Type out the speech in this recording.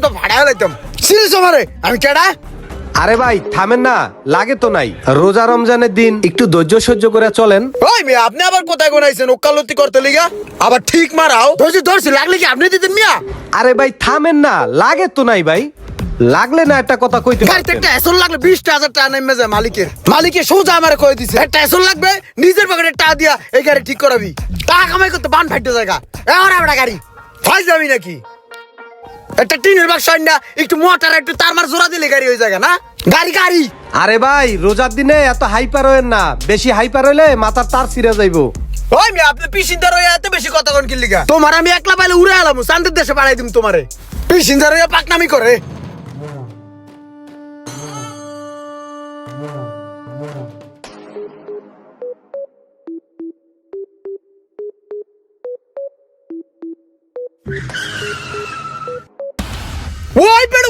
তো ভাড়া লাইতাম সিরিয়াস আমারে আমি কেডা আরে ভাই থামেন না, লাগে তো নাই। রোজা রমজানের দিন একটু ধৈর্য সহ্য করে চলেন। ওই মেয়ে আপনি আবার কোথায় গোনাইছেন ওকালতি করতে লিগা আবার ঠিক মারাও ধরছি লাগলে কি আপনি দিতেন মিয়া আরে ভাই থামেন না, লাগে তো নাই ভাই। লাগলে না একটা কথা কইতে গাড়িতে পারতেন। একটা এসন লাগলে 20,000 টাকা নেমে যায় মালিকের সোজা আমারে কই দিছে একটা এসন লাগবে নিজের পকেটে টাকা দিয়া এই গাড়ি ঠিক করাবি টাকা কামাই করতে বান ফাইটে জায়গা এখন আমরা গাড়ি ফাইজ যাবি নাকি একটা টিনের বাক্স আইনা একটু মোটর একটু তার মার জোড়া দিলে গাড়ি হয়ে জায়গা না গাড়ি আরে ভাই রোজার দিনে এত হাইপার হইেন না, বেশি হাইপার হইলে মাথার তার ছিঁড়ে যাইবো। ওই মেয়ে আপনি পিসিন্দার হয়ে এত বেশি কথা কোন কি লিগা তোমার আমি একলা পাইলে উড়ে এলাম চান্দের দেশে পাঠাই দিম তোমারে পিসিন্দার হয়ে পাকনামি করে ওই পেড়